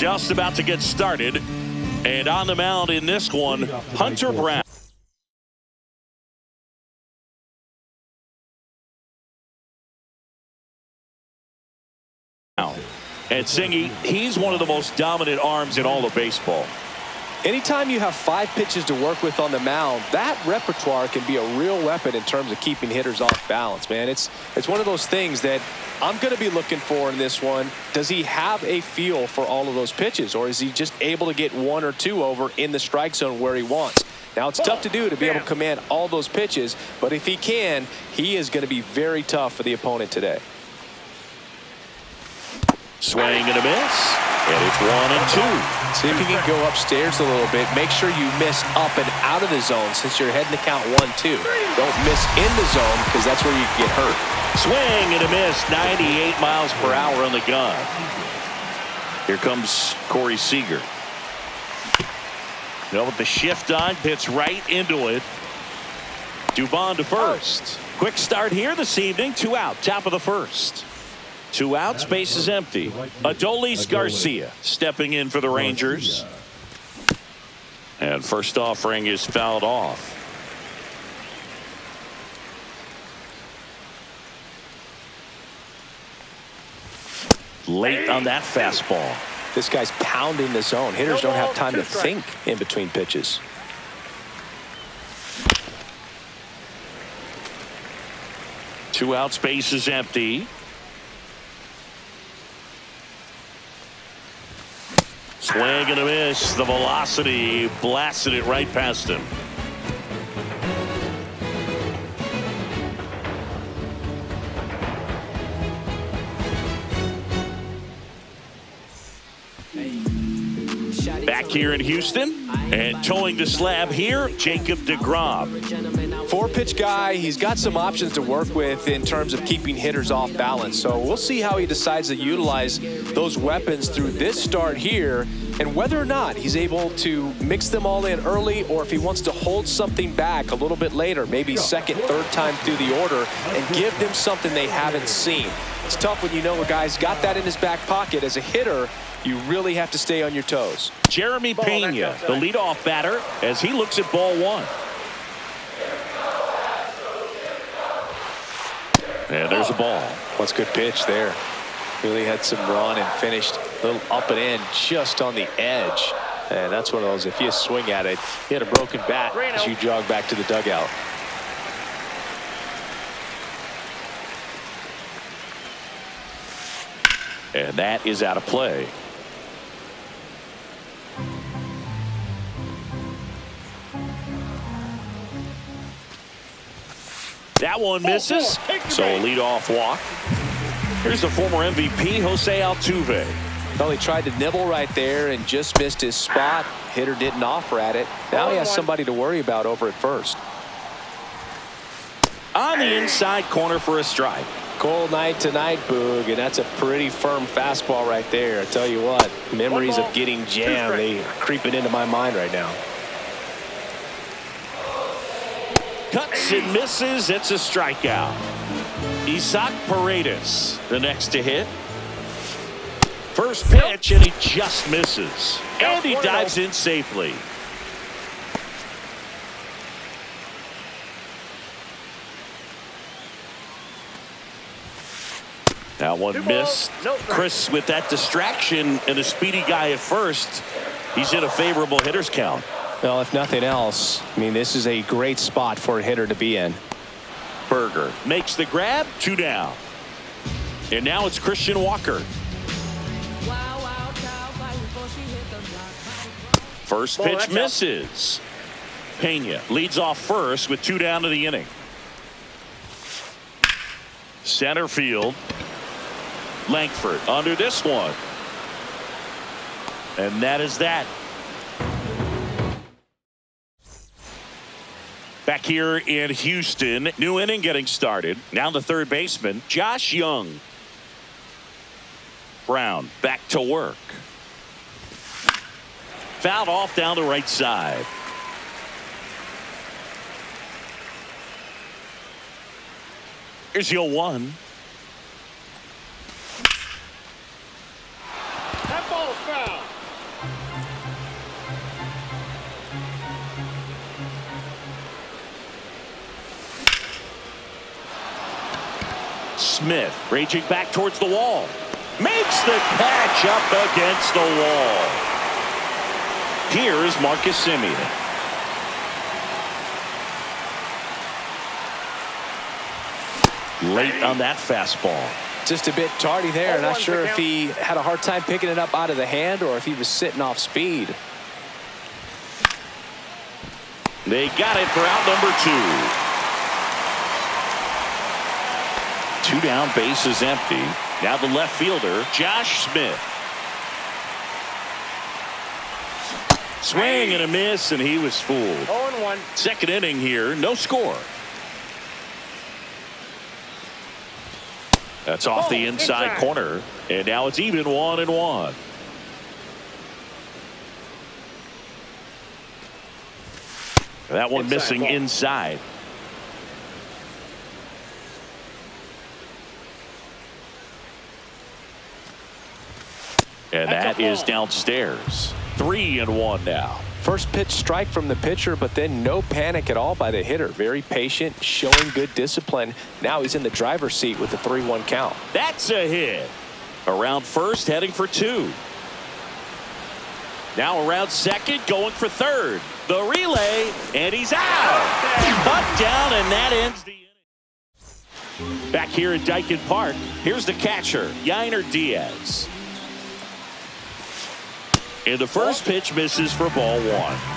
just about to get started. And on the mound in this one, Hunter Brown. And Singy, he's one of the most dominant arms in all of baseball. Anytime you have 5 pitches to work with on the mound, that repertoire can be a real weapon in terms of keeping hitters off balance, man. It's one of those things that I'm going to be looking for in this one. Does he have a feel for all of those pitches, or is he just able to get 1 or 2 over in the strike zone where he wants? Now, it's tough to do to be able to command all those pitches, but if he can, he is going to be very tough for the opponent today. Swing and a miss, and it's 1 and 2. See if you can go upstairs a little bit. Make sure you miss up and out of the zone since you're heading to count 1-2. Don't miss in the zone because that's where you get hurt. Swing and a miss, 98 miles per hour on the gun. Here comes Corey Seager. Now with the shift on, hits right into it. Dubon to first. Quick start here this evening. 2 out, top of the first. 2 outs, base is empty. Adolis Garcia stepping in for the Rangers. And first offering is fouled off. Late on that fastball. This guy's pounding the zone. Hitters don't have time to think in between pitches. Two outs, base is empty. Swing and a miss. The velocity blasted it right past him. Back here in Houston and towing the slab here, Jacob deGrom. 4-pitch guy. He's got some options to work with in terms of keeping hitters off balance. So we'll see how he decides to utilize those weapons through this start here, and whether or not he's able to mix them all in early, or if he wants to hold something back a little bit later, maybe second, third time through the order, and give them something they haven't seen. It's tough when you know a guy's got that in his back pocket. As a hitter, you really have to stay on your toes. Jeremy Pena, the leadoff batter, as he looks at ball 1. And there's a ball. What's a good pitch there. Really had some run and finished a little up and in just on the edge. And that's one of those, if you swing at it, you hit a broken bat as you jog back to the dugout. And that is out of play. That one misses, so a leadoff walk. Here's the former MVP, Jose Altuve. Well, he tried to nibble right there and just missed his spot. Hitter didn't offer at it. Now he has somebody to worry about over at first. On the inside corner for a strike. Cold night tonight, Boog, and that's a pretty firm fastball right there. I tell you what, memories of getting jammed, they are creeping into my mind right now. Cuts and misses. It's a strikeout. Isaac Paredes, the next to hit. First pitch, and he just misses. And he dives in safely. That one missed. Chris with that distraction and a speedy guy at first. He's in a favorable hitter's count. Well, if nothing else, I mean, this is a great spot for a hitter to be in. Berger makes the grab, 2 down. And now it's Christian Walker. First pitch misses. Pena leads off first with 2 down to the inning. Center field. Langford under this one. And that is that. Back here in Houston, new inning getting started. Now the third baseman, Josh Young. Brown back to work. Fouled off down the right side. Here's your 1. That ball's foul. Smith raging back towards the wall. Makes the catch up against the wall. Here is Marcus Semien. Late on that fastball. Just a bit tardy there. Not sure if he had a hard time picking it up out of the hand or if he was sitting off speed. They got it for out number 2. 2 down, base is empty. Now the left fielder, Josh Smith. Swing and a miss, and he was fooled. 0-1. Second inning here, no score. That's off the inside corner, and now it's even 1-1. That one missing inside. And that is downstairs. 3-1 now. First pitch strike from the pitcher, but then no panic at all by the hitter. Very patient, showing good discipline. Now he's in the driver's seat with the 3-1 count. That's a hit. Around first, heading for 2. Now around second, going for third. The relay, and he's out. Cut down, and that ends the inning. Back here at Dyken Park, here's the catcher, Yainer Diaz. And the first pitch misses for ball 1.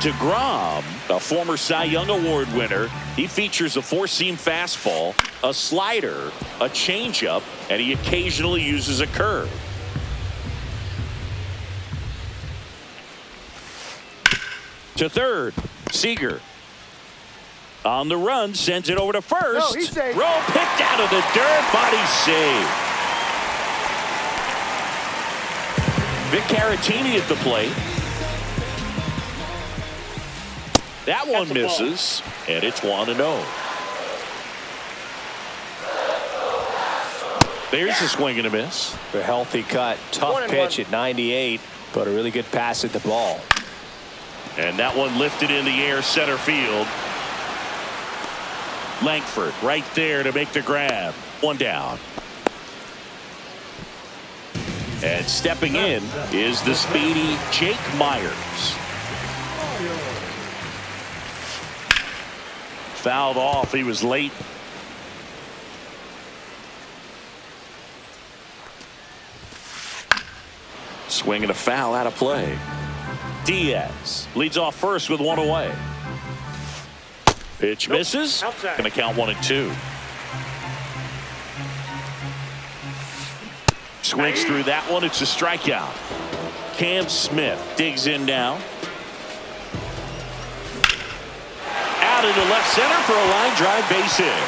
DeGrom, a former Cy Young Award winner, he features a 4-seam fastball, a slider, a changeup, and he occasionally uses a curve. To third, Seager. On the run, sends it over to first. Rowe picked out of the dirt, but he's saved. Vic Caratini at the plate. That one misses, and it's 1-0. There's a swing and a miss. A healthy cut. Tough pitch at 98, but a really good pass at the ball. And that one lifted in the air, center field. Langford right there to make the grab. 1 down. And stepping in is the speedy Jake Myers. Fouled off. He was late. Swing and a foul out of play. Diaz leads off first with 1 away. Pitch misses. Going to count 1-2. Swings through that one. It's a strikeout. Cam Smith digs in now. Out into left center for a line drive base hit.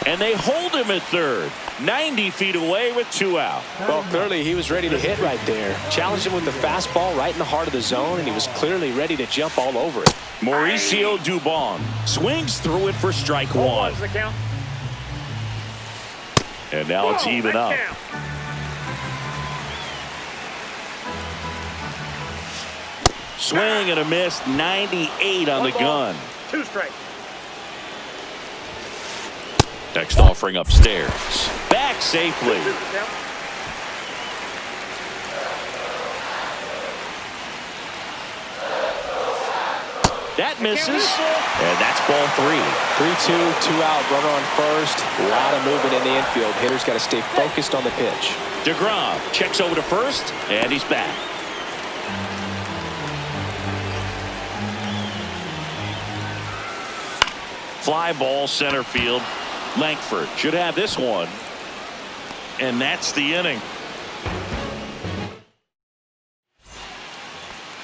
And they hold him at third. 90 feet away with 2 out. Well, clearly he was ready to hit right there. Challenged him with the fastball right in the heart of the zone, and he was clearly ready to jump all over it. Mauricio Dubon swings through it for strike 1. And now it's even up. Swing and a miss. 98 on the gun. 2 strikes. Next offering upstairs. Back safely. That misses. And that's ball 3. 3-2, 2 out, runner on first. A lot of movement in the infield. Hitter's got to stay focused on the pitch. DeGrom checks over to first, and he's back. Fly ball center field. Langford should have this one. And that's the inning.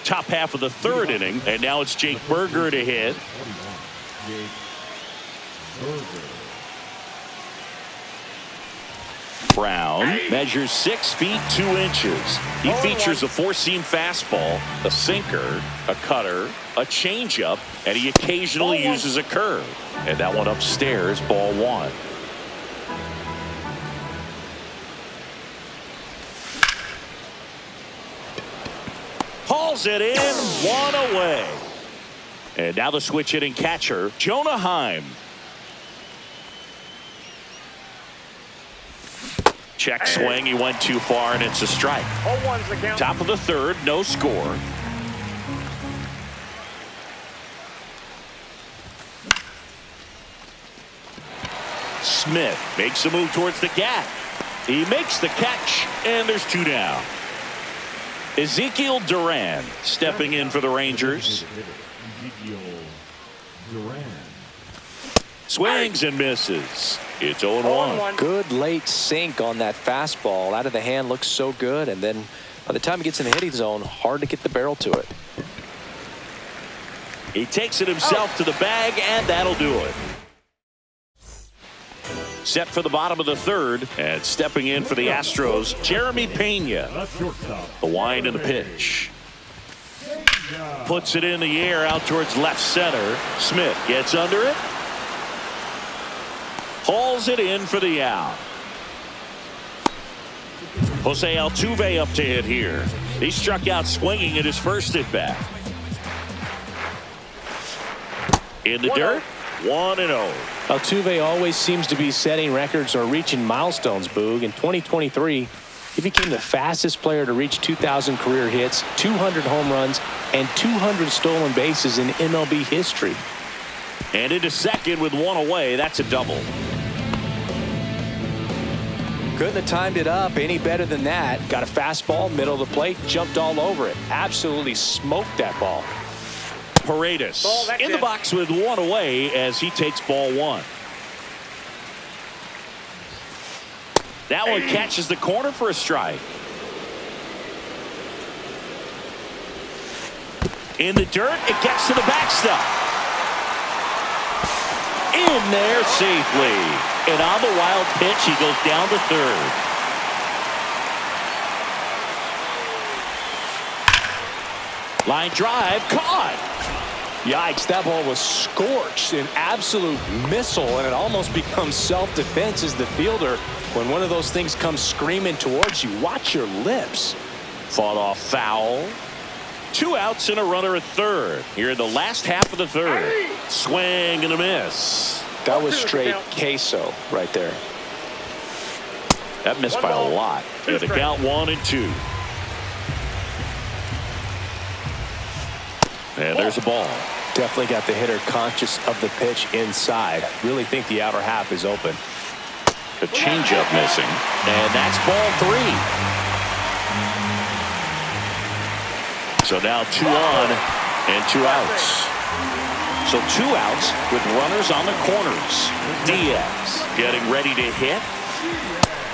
Top half of the 3rd inning, and now it's Jake Burger to hit. Brown measures 6 feet 2 inches. He features a 4-seam fastball, a sinker, a cutter, a changeup, and he occasionally uses a curve. And that one upstairs, ball 1. Hauls it in, 1 away. And now the switch hitting catcher, Jonah Heim. Check swing. He went too far, and it's a strike. Top of the third, no score. Smith makes a move towards the gap. He makes the catch, and there's 2 down. Ezekiel Duran stepping in for the Rangers. Swings and misses. It's 0-1. Good late sink on that fastball. Out of the hand, looks so good, and then by the time he gets in the hitting zone, hard to get the barrel to it. He takes it himself to the bag, and that'll do it. Set for the bottom of the third, and stepping in for the Astros, Jeremy Pena. The wind and the pitch. Puts it in the air out towards left center. Smith gets under it. Hauls it in for the out. Jose Altuve up to hit here. He struck out swinging at his first at bat. In the dirt, 1-0. Altuve always seems to be setting records or reaching milestones, Boog. In 2023, he became the fastest player to reach 2,000 career hits, 200 home runs, and 200 stolen bases in MLB history. And into second with 1 away. That's a double. Couldn't have timed it up any better than that. Got a fastball, middle of the plate, jumped all over it. Absolutely smoked that ball. Paredes in the box with 1 away as he takes ball 1. That one catches the corner for a strike. In the dirt, it gets to the backstop. In there safely. And on the wild pitch, he goes down to third. Line drive, caught. Yikes, that ball was scorched, an absolute missile, and it almost becomes self-defense as the fielder. When one of those things comes screaming towards you, watch your lips. Fought off foul. 2 outs and a runner at third. Here in the last half of the third. Swing and a miss. That was straight queso right there. That missed by a lot. Yeah, the count 1-2. And there's a ball. Definitely got the hitter conscious of the pitch inside. Really think the outer half is open. The changeup missing. And that's ball 3. So now 2 on and 2 outs. So 2 outs with runners on the corners. Diaz getting ready to hit.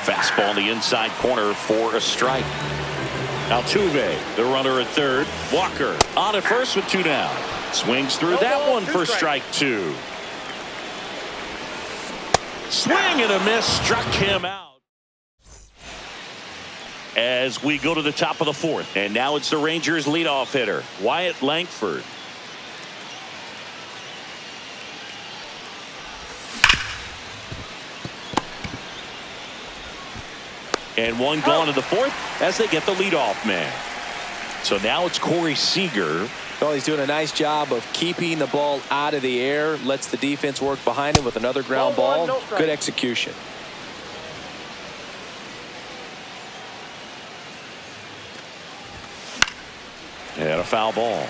Fastball in the inside corner for a strike. Altuve, the runner at third. Walker on at first with 2 down. Swings through that one for strike 2. Swing and a miss, struck him out. As we go to the top of the fourth. And now it's the Rangers leadoff hitter, Wyatt Langford. And 1 gone in the fourth as they get the leadoff man. So now it's Corey Seager. Well, he's doing a nice job of keeping the ball out of the air. Lets the defense work behind him with another ground ball. Good execution. And a foul ball.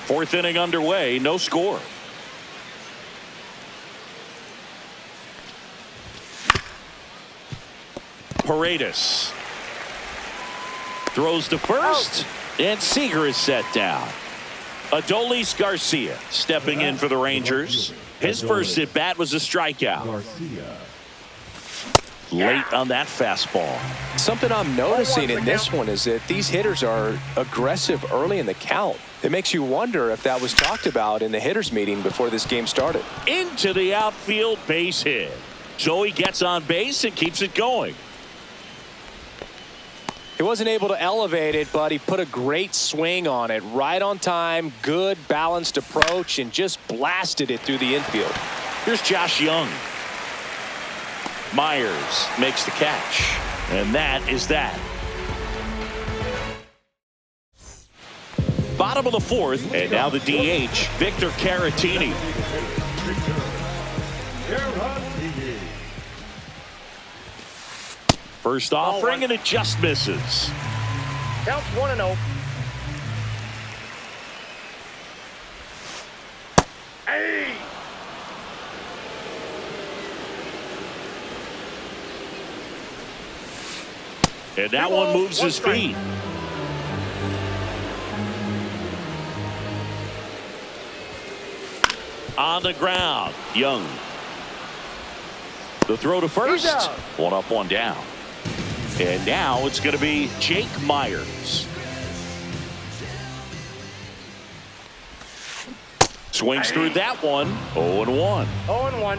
4th inning underway. No score. Paredes throws to first, and Seager is set down. Adolis Garcia stepping in for the Rangers. His first at bat was a strikeout. Late on that fastball. Something I'm noticing in this one is that these hitters are aggressive early in the count. It makes you wonder if that was talked about in the hitters meeting before this game started. Into the outfield, base hit. So he gets on base and keeps it going. He wasn't able to elevate it, but he put a great swing on it. Right on time, good balanced approach, and just blasted it through the infield. Here's Josh Young. Myers makes the catch. And that is that. Bottom of the fourth, and now the DH, Victor Caratini. First offering, and it just misses. Counts 1-0. Hey! And that one moves his feet. On the ground, Young. The throw to first. One up, one down. And now it's going to be Jake Myers. Swings through that one. 0-1. 0-1.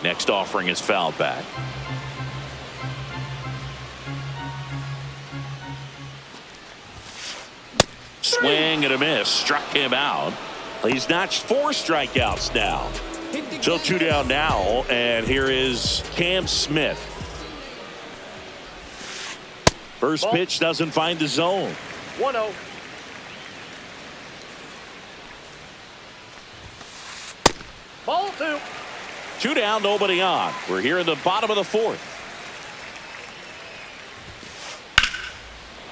Next offering is fouled back. Swing and a miss. Struck him out. He's notched 4 strikeouts now. So 2 down now, and here is Cam Smith. First pitch doesn't find the zone. 1-0. Ball 2. 2 down, nobody on. We're here in the bottom of the fourth.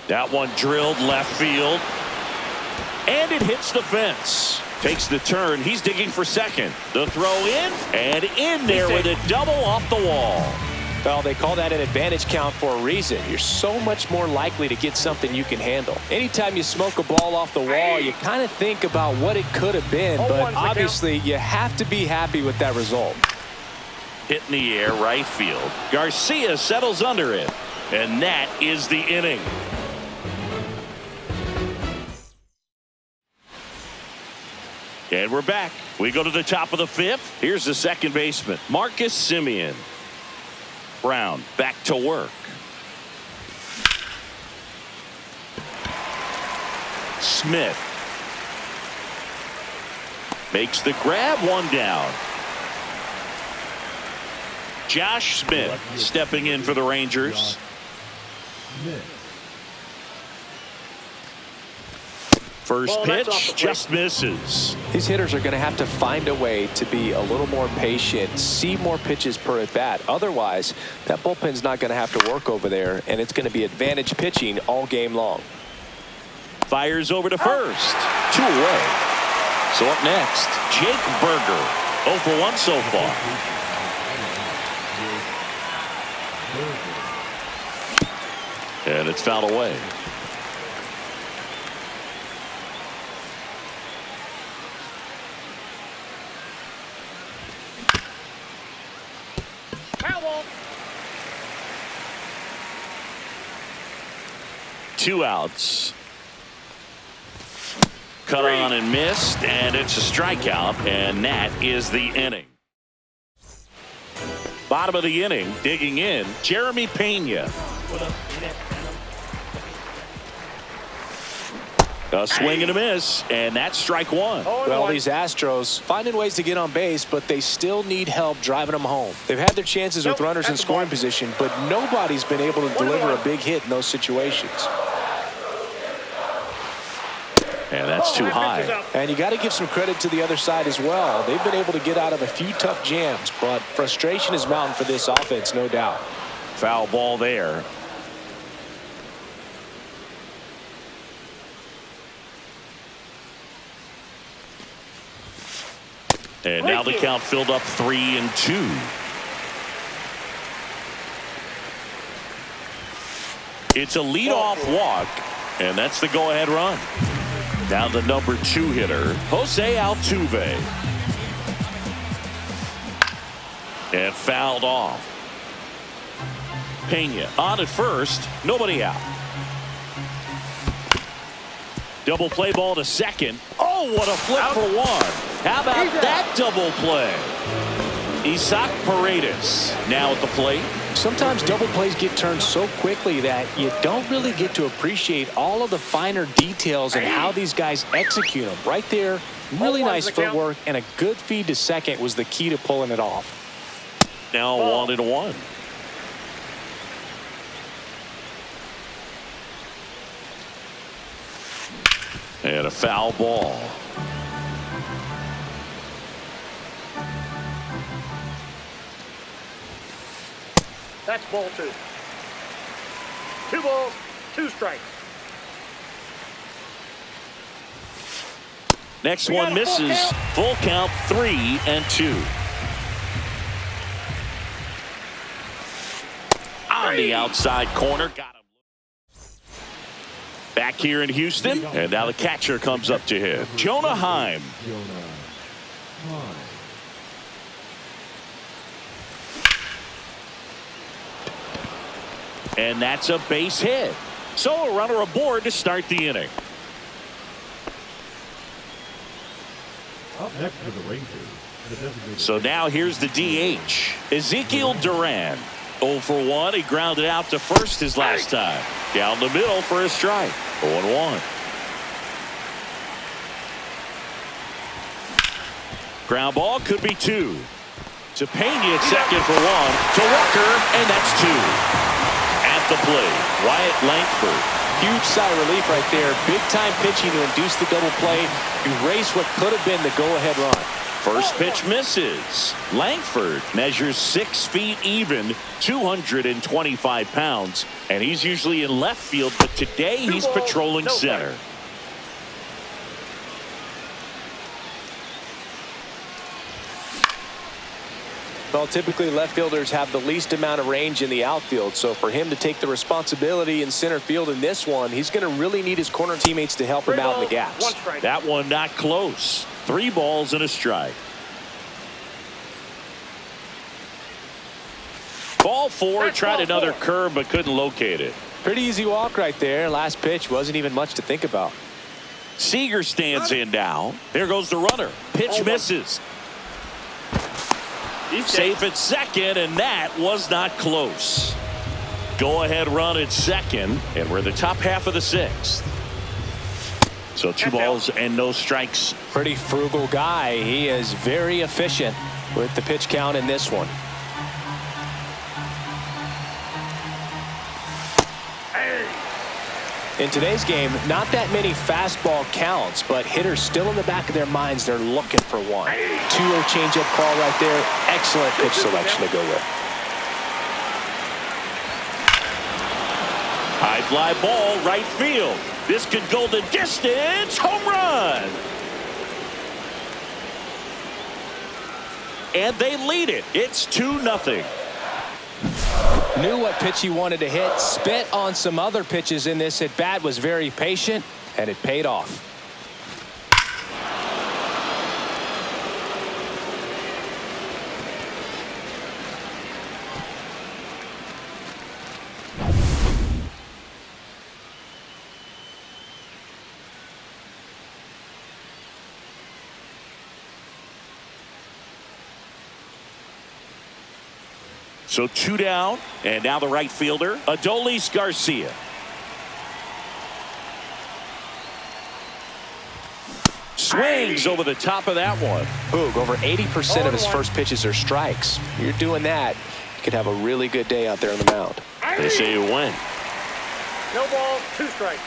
That one drilled left field. And it hits the fence. Takes the turn. He's digging for second. The throw in, and in there with a double off the wall. Well, they call that an advantage count for a reason. You're so much more likely to get something you can handle. Anytime you smoke a ball off the wall, you kind of think about what it could have been, but obviously you have to be happy with that result. Hit in the air, right field. Garcia settles under it, and that is the inning. And we're back. We go to the top of the fifth. Here's the second baseman, Marcus Semien. Brown back to work. Smith makes the grab, one down. Josh Smith stepping in for the Rangers. First pitch just misses. These hitters are going to have to find a way to be a little more patient, see more pitches per at bat. Otherwise, that bullpen's not going to have to work over there, and it's going to be advantage pitching all game long. Fires over to first. 2 away. So up next, Jake Berger. 0 for 1 so far. And it's fouled away. Two outs. Cut on and missed, and it's a strikeout, and that is the inning. Bottom of the inning, digging in, Jeremy Pena. A swing and a miss, and that's strike 1. Well, these Astros finding ways to get on base, but they still need help driving them home. They've had their chances with runners in scoring position, but nobody's been able to deliver a big hit in those situations. And that's too high. And you got to give some credit to the other side as well. They've been able to get out of a few tough jams, but frustration is mounting for this offense, no doubt. Foul ball there. And now the count filled up 3-2. It's a leadoff walk, and that's the go-ahead run. Now the number 2 hitter, Jose Altuve. And fouled off. Pena on at first, nobody out. Double play ball to second. Oh, what a flip for 1. How about that double play? Isaac Paredes now at the plate. Sometimes double plays get turned so quickly that you don't really get to appreciate all of the finer details and how these guys execute them. Right there, really nice footwork, and a good feed to second was the key to pulling it off. Now 1-1. And a foul ball. That's ball 2. 2 balls, 2 strikes. Next one misses. Full count, 3-2. On the outside corner. Got him. Back here in Houston. And now the catcher comes up to him. Jonah Heim. And that's a base hit. So a runner aboard to start the inning. Up next for the Rangers. So now here's the DH. Ezekiel Duran. 0 for 1. He grounded out to first his last time. Down the middle for a strike. 0-1. Ground ball could be 2. To Pena at second for 1. To Walker, and that's 2. At the plate, Wyatt Langford. Huge sigh of relief right there. Big time pitching to induce the double play. Erase what could have been the go-ahead run. First pitch misses. Langford measures 6 feet even, 225 pounds, and he's usually in left field, but today he's patrolling center. Well, typically left fielders have the least amount of range in the outfield, so for him to take the responsibility in center field in this one, he's going to really need his corner teammates to help him out in the gaps. That one not close. 3 balls and a strike. Ball 4, tried another curve but couldn't locate it. Pretty easy walk right there. Last pitch wasn't even much to think about. Seager stands in now. There goes the runner. Pitch misses. Safe at second, and that was not close. Go ahead run at second, and we're in the top half of the 6th. So 2 balls and no strikes. Pretty frugal guy. He is very efficient with the pitch count in this one. In today's game, not that many fastball counts, but hitters still in the back of their minds, they're looking for one. 2-0 changeup call right there. Excellent pitch selection to go with. High fly ball, right field. This could go the distance. Home run. And they lead it. It's 2-0. Knew what pitch he wanted to hit. Spit on some other pitches in this at bat. Was very patient, and it paid off. So 2 down, and now the right fielder, Adolis Garcia. Swings over the top of that one. Boog, over 80% of his first pitches are strikes. You're doing that, you could have a really good day out there on the mound. They say you win. No balls, 2 strikes.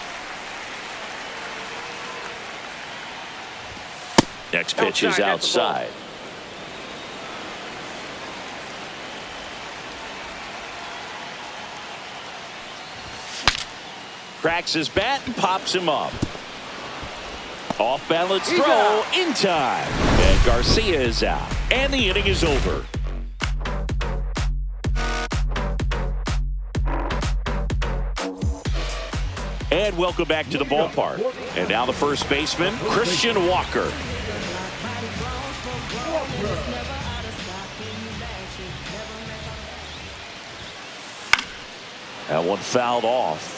Next pitch is outside. Cracks his bat and pops him up. Off balance throw in time. And Garcia is out. And the inning is over. And welcome back to the ballpark. And now the first baseman, Christian Walker. That one fouled off.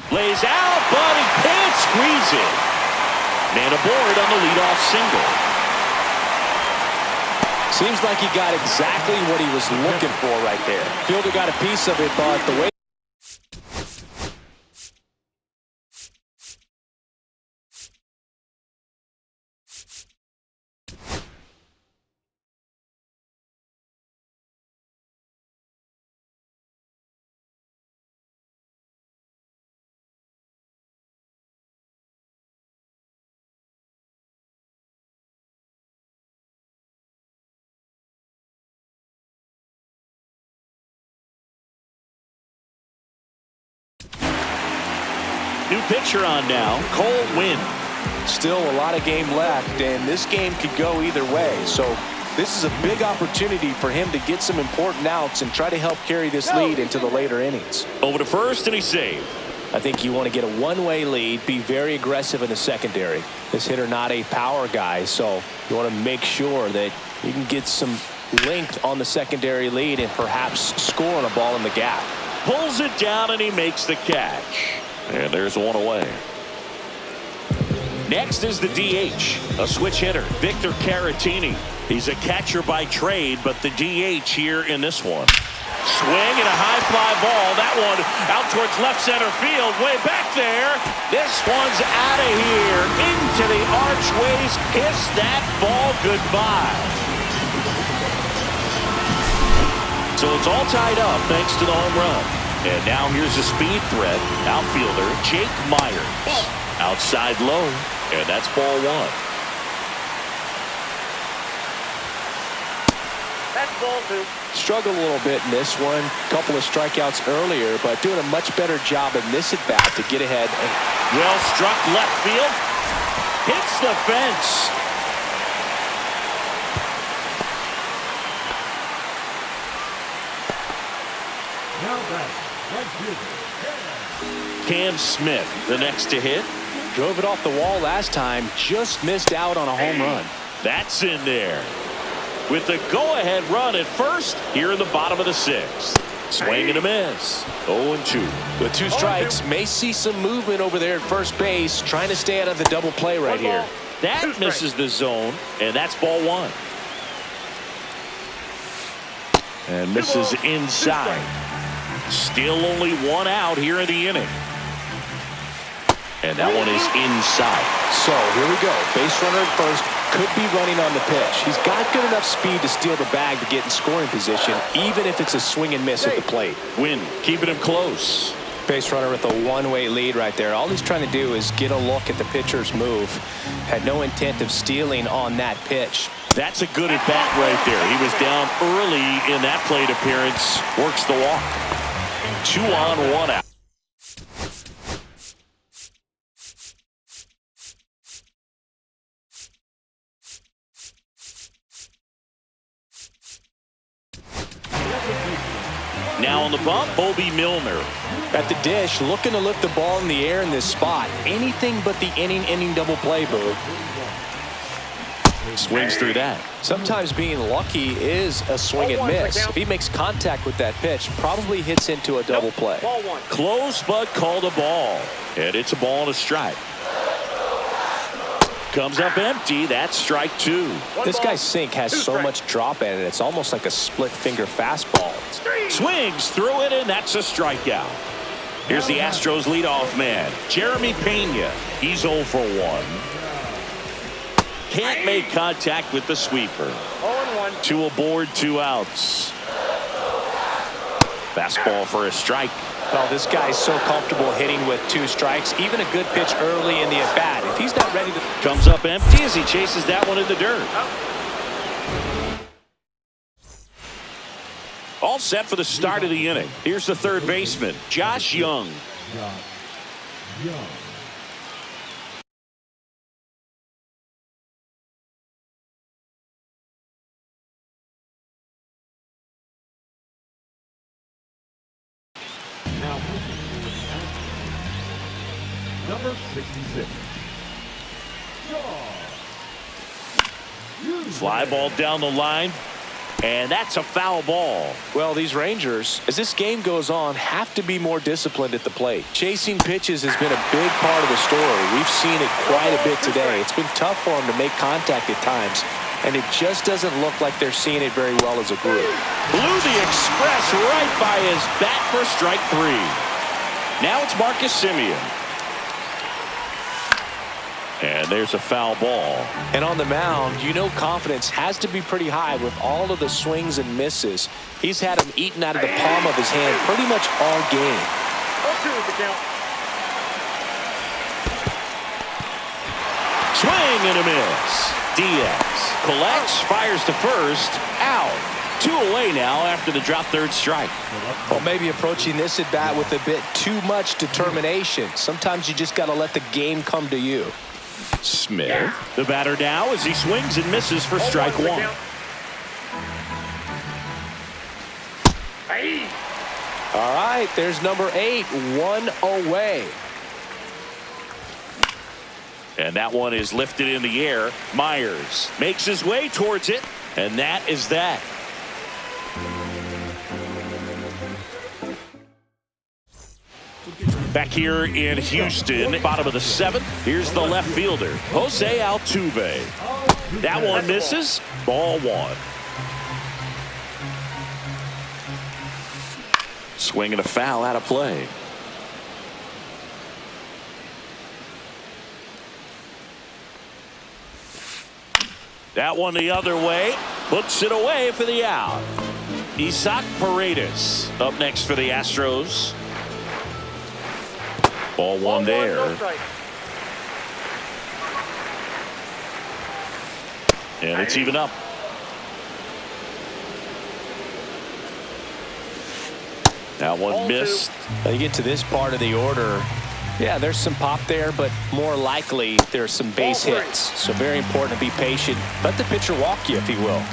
Lays out, but he can't squeeze it. Man aboard on the leadoff single. Seems like he got exactly what he was looking for right there. Fielder got a piece of it, but the way pitcher on now, Cole Winn. Still a lot of game left, and this game could go either way. So this is a big opportunity for him to get some important outs and try to help carry this lead into the later innings. Over to first, and he saved. I think you want to get a one-way lead, be very aggressive in the secondary. This hitter not a power guy, so you want to make sure that you can get some length on the secondary lead and perhaps score on a ball in the gap. Pulls it down, and he makes the catch. And there's one away. Next is the DH, a switch hitter, Victor Caratini. He's a catcher by trade, but the DH here in this one. Swing and a high fly ball. That one out towards left center field, way back there. This one's out of here, into the archways. Kiss that ball goodbye. So it's all tied up thanks to the home run. And now here's a speed threat, outfielder Jake Myers. Outside low, and that's ball one. That's ball two. Struggled a little bit in this one. Couple of strikeouts earlier, but doing a much better job in this at bat to get ahead. Well struck left field. Hits the fence. Now back, right fielder, Cam Smith, the next to hit. Drove it off the wall last time, just missed out on a home run. That's in there. With the go-ahead run at first, here in the bottom of the sixth. Swing and a miss. 0-2. With two strikes, may see some movement over there at first base, trying to stay out of the double play right here. That misses the zone, and that's ball one. And misses inside. Still only one out here in the inning. And that one is inside. So here we go. Base runner at first. Could be running on the pitch. He's got good enough speed to steal the bag to get in scoring position, even if it's a swing and miss at the plate. Win, keeping him close. Base runner with a one-way lead right there. All he's trying to do is get a look at the pitcher's move. Had no intent of stealing on that pitch. That's a good at-bat right there. He was down early in that plate appearance. Works the walk. 2 on, 1 out. Now on the bump, Bobby Milner. At the dish, looking to lift the ball in the air in this spot. Anything but the inning double play, Boo. Swings through that. Sometimes being lucky is a swing and miss. If he makes contact with that pitch, probably hits into a double play. Ball one. Close, but called a ball. And it's a ball and a strike. Comes up empty. That's strike 2. This guy's sink has so much drop in it. It's almost like a split finger fastball. Swings through it, and that's a strikeout. Here's the Astros leadoff man, Jeremy Pena. He's 0 for 1. Can't make contact with the sweeper. 0-1. 2 aboard, 2 outs. Fastball for a strike. Well, this guy's so comfortable hitting with 2 strikes. Even a good pitch early in the at-bat. If he's not ready to... Comes up empty as he chases that one in the dirt. All set for the start of the inning. Here's the third baseman, Josh Young. Young. Now, number 66. Fly ball down the line, and that's a foul ball. Well, these Rangers, as this game goes on, have to be more disciplined at the plate. Chasing pitches has been a big part of the story. We've seen it quite a bit today. It's been tough for them to make contact at times, and it just doesn't look like they're seeing it very well as a group. Blew the express right by his bat for strike 3. Now it's Marcus Semien. And there's a foul ball. And on the mound, you know confidence has to be pretty high with all of the swings and misses. He's had them eaten out of the palm of his hand pretty much all game. 0-2 is the count. Swing and a miss. Diaz collects, fires to first, out. 2 away now after the drop third strike. Well, maybe approaching this at bat with a bit too much determination. Sometimes you just got to let the game come to you. Smith, the batter now as he swings and misses for strike 1. All right, there's number 8, 1 away. And that one is lifted in the air. Myers makes his way towards it, and that is that. Back here in Houston, bottom of the 7th. Here's the left fielder, Jose Altuve. That one misses. Ball 1. Swing and a foul out of play. That one the other way. Puts it away for the out. Isaac Paredes up next for the Astros. Ball 1 there. And it's even up. That one missed. Now you get to this part of the order. Yeah, there's some pop there, but more likely there's some base hits. So very important to be patient. Let the pitcher walk you, if he will.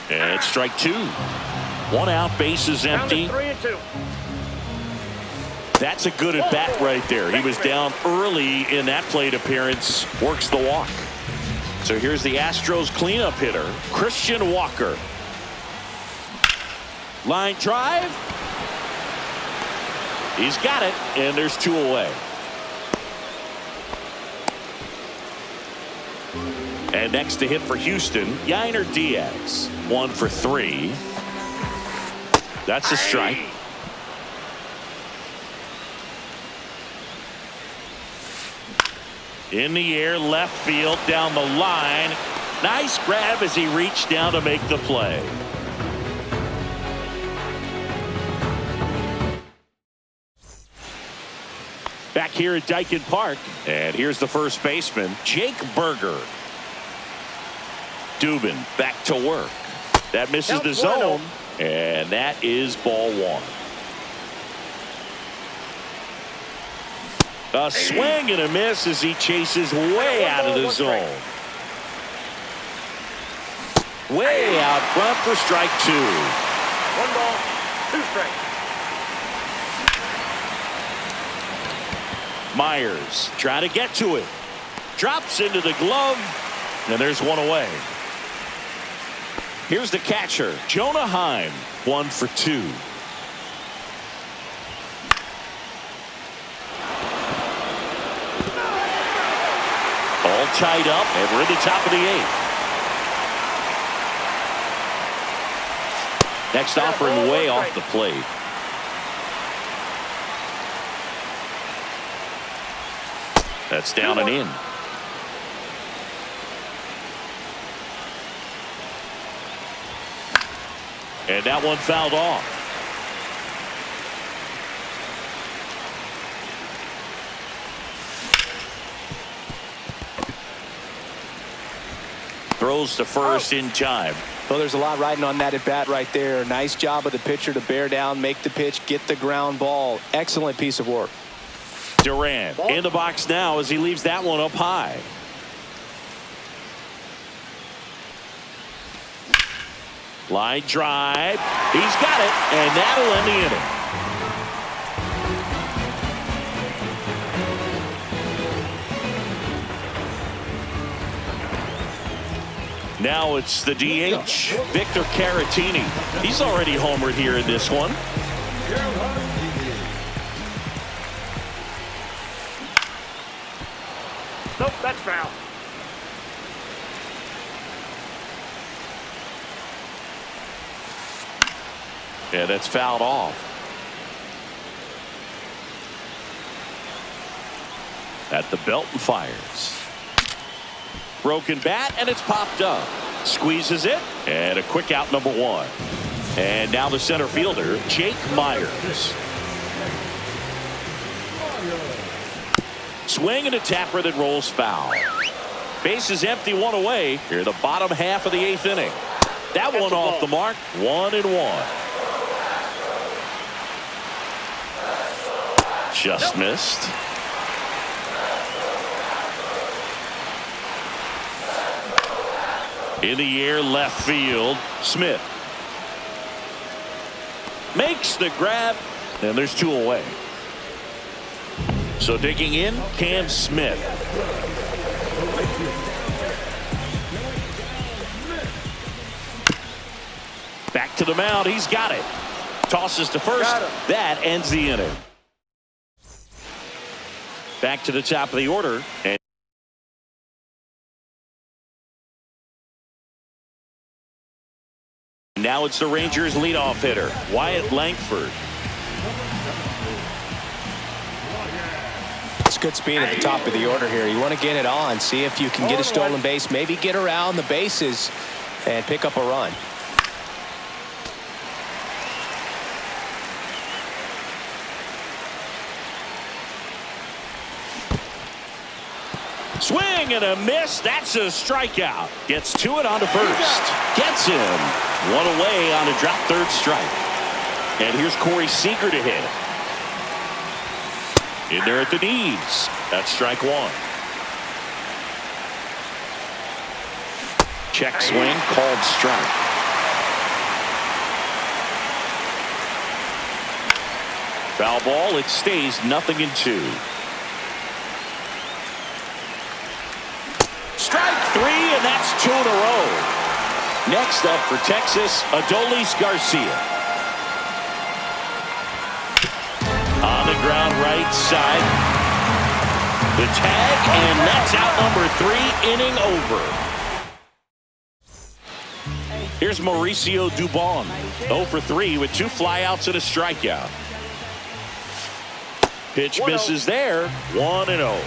And it's strike 2. 1 out, bases empty. 3 and 2. That's a good at bat right there. He was down early in that plate appearance. Works the walk. So here's the Astros cleanup hitter, Christian Walker. Line drive. He's got it, and there's 2 away. And next to hit for Houston, Yainer Diaz. 1 for 3. That's a strike. In the air, left field, down the line. Nice grab as he reached down to make the play. Back here at Dyken Park, and here's the first baseman, Jake Berger. Dubin back to work. That misses the zone, and that is ball 1. A swing and a miss as he chases way out of the zone. Way out front for strike 2. 1 ball, 2 strikes. Myers trying to get to it. Drops into the glove, and there's 1 away. Here's the catcher, Jonah Heim. 1 for 2. All tied up, and we're in the top of the 8th. Next offering way off the plate. That's down and in. And that one fouled off. Throws to first in time. Well, there's a lot riding on that at bat right there. Nice job of the pitcher to bear down, make the pitch, get the ground ball. Excellent piece of work. Duran in the box now as he leaves that one up high. Line drive. He's got it, and that'll end the inning. Now it's the DH, Victor Caratini. He's already homered here in this one. Nope, that's foul. Yeah, that's fouled off. At the belt and fires. Broken bat, and it's popped up. Squeezes it, and a quick out, number 1. And now the center fielder, Jake Myers. Swing and a tapper that rolls foul. Base is empty, 1 away. Here, the bottom half of the 8th inning. That one off the mark. 1-1. Just missed. In the air, left field. Smith makes the grab, and there's 2 away. So digging in, Cam Smith. Back to the mound. He's got it. Tosses to first. That ends the inning. Back to the top of the order. And now it's the Rangers leadoff hitter, Wyatt Langford. It's good speed at the top of the order here. You want to get it on, see if you can get a stolen base, maybe get around the bases and pick up a run. Swing and a miss. That's a strikeout. Gets to it on to first. Gets him. 1 away on a drop third strike. And here's Corey Seager to hit. In there at the knees. That's strike 1. Check swing, called strike. Foul ball. It stays 0-2. Strike 3, and that's 2 in a row. Next up for Texas, Adolis Garcia. On the ground right side. The tag, and that's out number 3, inning over. Here's Mauricio Dubon. 0 for 3 with 2 flyouts and a strikeout. Pitch misses there. 1-0.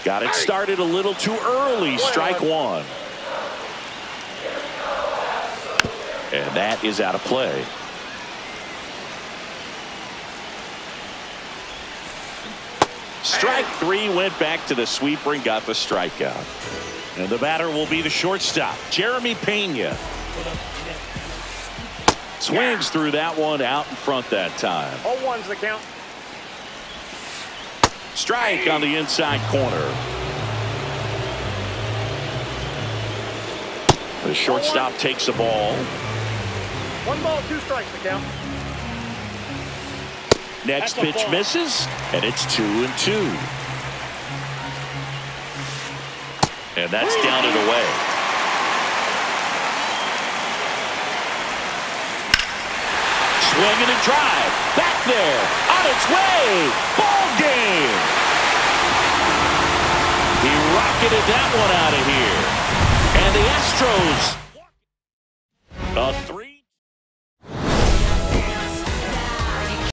Got it started a little too early. Strike 1. And that is out of play. Strike 3 went back to the sweeper and got the strikeout. And the batter will be the shortstop, Jeremy Pena. Swings through that one out in front that time. 0-1's the count. Strike on the inside corner. The shortstop takes the ball. 1 ball, 2 strikes, the count. Next pitch misses, and it's 2-2. And that's down and away. Swing and a drive. Back there. On its way. Ball game. He rocketed that one out of here. And the Astros. A